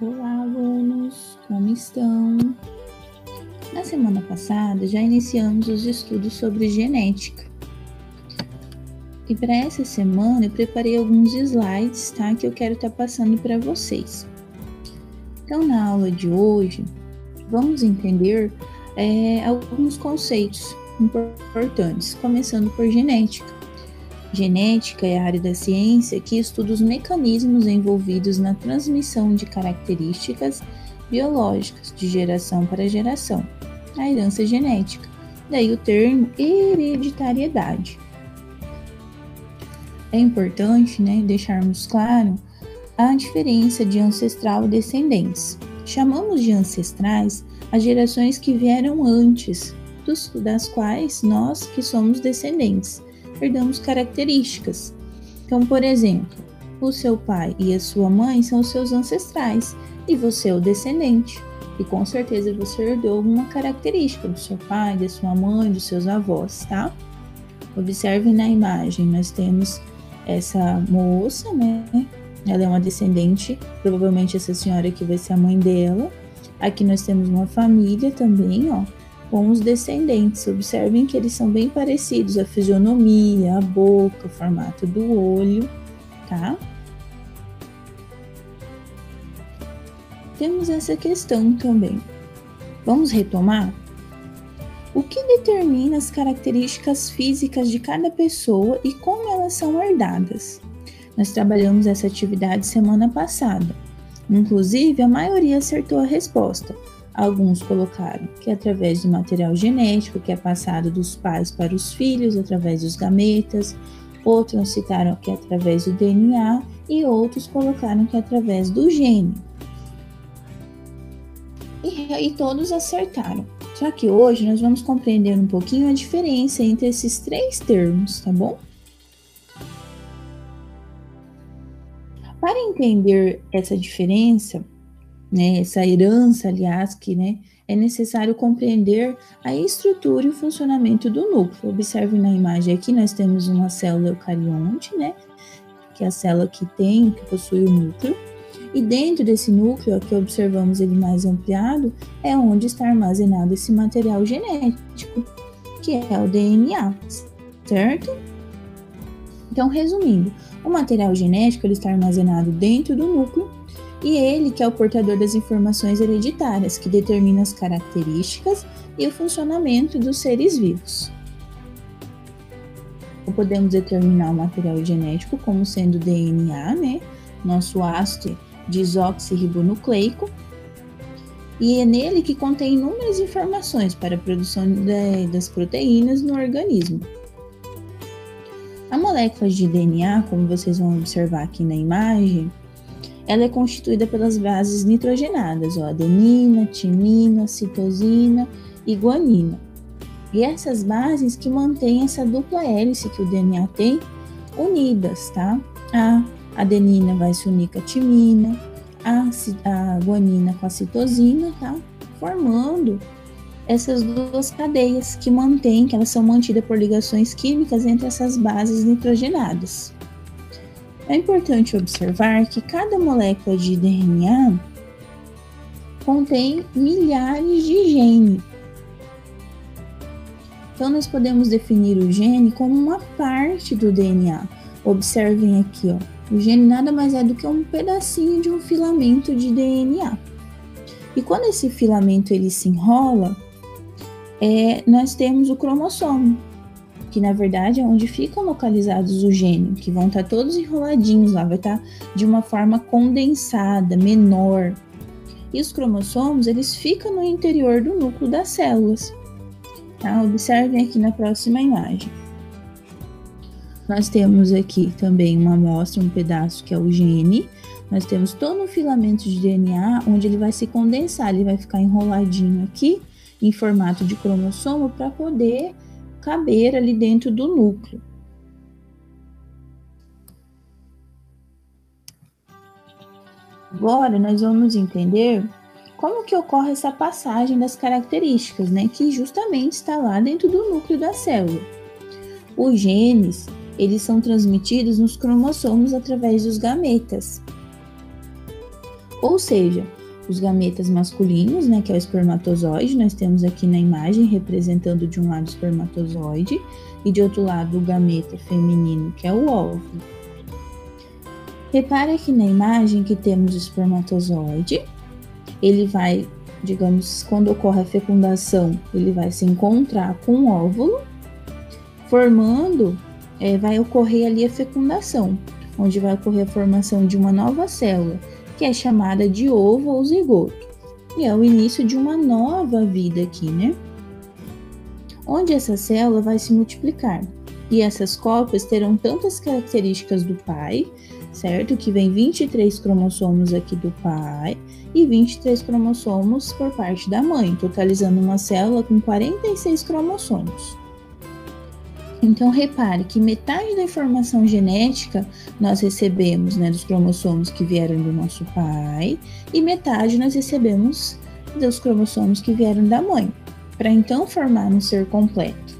Olá, alunos, como estão? Na semana passada já iniciamos os estudos sobre genética. E para essa semana eu preparei alguns slides, tá? Que eu quero estar passando para vocês. Então, na aula de hoje, vamos entender alguns conceitos importantes, começando por genética. Genética é a área da ciência que estuda os mecanismos envolvidos na transmissão de características biológicas de geração para geração, a herança genética, daí o termo hereditariedade. É importante, deixarmos claro a diferença de ancestral e descendentes. Chamamos de ancestrais as gerações que vieram antes, das quais nós que somos descendentes herdamos características. Então, por exemplo, o seu pai e a sua mãe são os seus ancestrais e você é o descendente. E com certeza você herdou alguma característica do seu pai, da sua mãe, dos seus avós, tá? Observem na imagem, nós temos essa moça, né? Ela é uma descendente, provavelmente essa senhora aqui vai ser a mãe dela. Aqui nós temos uma família também, ó, com os descendentes. Observem que eles são bem parecidos, a fisionomia, a boca, o formato do olho, tá? Temos essa questão também. Vamos retomar? O que determina as características físicas de cada pessoa e como elas são herdadas? Nós trabalhamos essa atividade semana passada. Inclusive, a maioria acertou a resposta. Alguns colocaram que é através do material genético, que é passado dos pais para os filhos, através dos gametas. Outros citaram que é através do DNA e outros colocaram que é através do gene. E todos acertaram. Só que hoje nós vamos compreender um pouquinho a diferença entre esses três termos, tá bom? Para entender essa diferença, essa herança, aliás, que é necessário compreender a estrutura e o funcionamento do núcleo. Observe na imagem aqui, nós temos uma célula eucarionte, que é a célula que possui o núcleo. E dentro desse núcleo, aqui observamos ele mais ampliado, é onde está armazenado esse material genético, que é o DNA, certo? Então, resumindo, o material genético ele está armazenado dentro do núcleo e ele que é o portador das informações hereditárias, que determina as características e o funcionamento dos seres vivos. Podemos determinar o material genético como sendo o DNA, nosso ácido desoxirribonucleico, e é nele que contém inúmeras informações para a produção das proteínas no organismo. A molécula de DNA, como vocês vão observar aqui na imagem, ela é constituída pelas bases nitrogenadas, adenina, timina, citosina e guanina. E essas bases que mantêm essa dupla hélice que o DNA tem unidas, tá? A adenina vai se unir com a timina, a guanina com a citosina, tá? Formando essas duas cadeias que elas são mantidas por ligações químicas entre essas bases nitrogenadas. É importante observar que cada molécula de DNA contém milhares de genes. Então, nós podemos definir o gene como uma parte do DNA. Observem aqui, o gene nada mais é do que um pedacinho de um filamento de DNA. E quando esse filamento ele se enrola, nós temos o cromossomo, que na verdade é onde ficam localizados os genes, que vão estar todos enroladinhos lá, vai estar de uma forma condensada, menor. E os cromossomos, eles ficam no interior do núcleo das células. Tá? Observem aqui na próxima imagem. Nós temos aqui também uma amostra, um pedaço que é o gene. Nós temos todo um filamento de DNA, onde ele vai se condensar, ele vai ficar enroladinho aqui, em formato de cromossomo, para poder caber ali dentro do núcleo. Agora nós vamos entender como que ocorre essa passagem das características, que justamente está lá dentro do núcleo da célula. Os genes, eles são transmitidos nos cromossomos através dos gametas. Ou seja, os gametas masculinos, né, que é o espermatozoide, nós temos aqui na imagem representando de um lado o espermatozoide e de outro lado o gameta feminino, que é o óvulo. Repare aqui na imagem que temos o espermatozoide, ele vai, digamos, quando ocorre a fecundação, ele vai se encontrar com o óvulo, formando, vai ocorrer ali a fecundação, onde vai ocorrer a formação de uma nova célula, que é chamada de ovo ou zigoto. E é o início de uma nova vida aqui, né? Onde essa célula vai se multiplicar. E essas cópias terão tantas características do pai, certo? Que vem 23 cromossomos aqui do pai e 23 cromossomos por parte da mãe, totalizando uma célula com 46 cromossomos. Então, repare que metade da informação genética nós recebemos, né, dos cromossomos que vieram do nosso pai e metade nós recebemos dos cromossomos que vieram da mãe, para então formar um ser completo.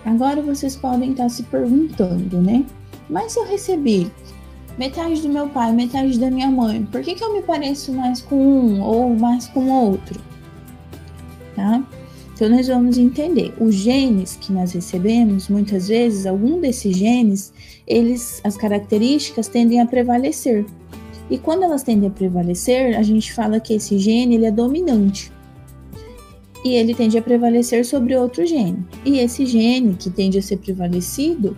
Agora vocês podem estar se perguntando, né? Mas se eu recebi metade do meu pai, metade da minha mãe, por que eu me pareço mais com um ou mais com outro? Tá? Então, nós vamos entender. Os genes que nós recebemos, muitas vezes, algum desses genes, as características tendem a prevalecer. E quando elas tendem a prevalecer, a gente fala que esse gene ele é dominante. E ele tende a prevalecer sobre outro gene. E esse gene que tende a ser prevalecido,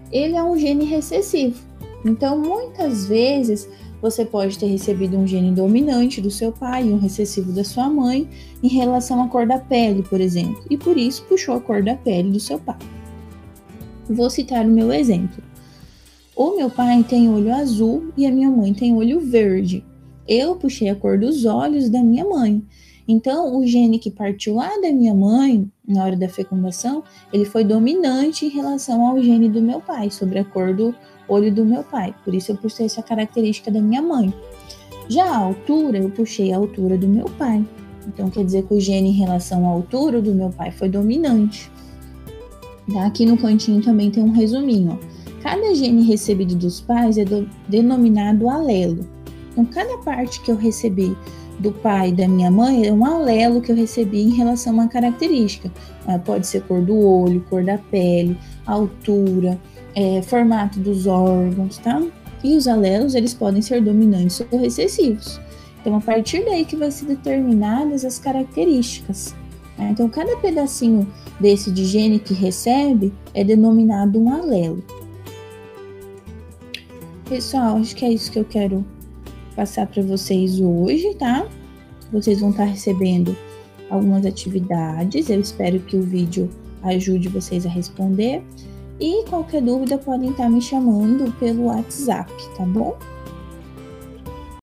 ele é um gene recessivo. Então, muitas vezes, você pode ter recebido um gene dominante do seu pai e um recessivo da sua mãe em relação à cor da pele, por exemplo, e por isso puxou a cor da pele do seu pai. Vou citar o meu exemplo. O meu pai tem olho azul e a minha mãe tem olho verde. Eu puxei a cor dos olhos da minha mãe. Então, o gene que partiu lá da minha mãe, na hora da fecundação, ele foi dominante em relação ao gene do meu pai, sobre a cor do olho do meu pai. Por isso, eu puxei essa característica da minha mãe. Já a altura, eu puxei a altura do meu pai. Então, quer dizer que o gene em relação à altura do meu pai foi dominante. Tá? Aqui no cantinho também tem um resuminho. Ó. Cada gene recebido dos pais é denominado alelo. Então, cada parte que eu recebi do pai e da minha mãe é um alelo que eu recebi em relação a uma característica. Pode ser cor do olho, cor da pele, altura, formato dos órgãos, tá? E os alelos, eles podem ser dominantes ou recessivos. Então, a partir daí que vai ser determinadas as características. Tá? Então, cada pedacinho desse de gene que recebe é denominado um alelo. Pessoal, acho que é isso que eu quero passar para vocês hoje, tá? Vocês vão estar recebendo algumas atividades. Eu espero que o vídeo ajude vocês a responder. E qualquer dúvida podem estar me chamando pelo WhatsApp, tá bom?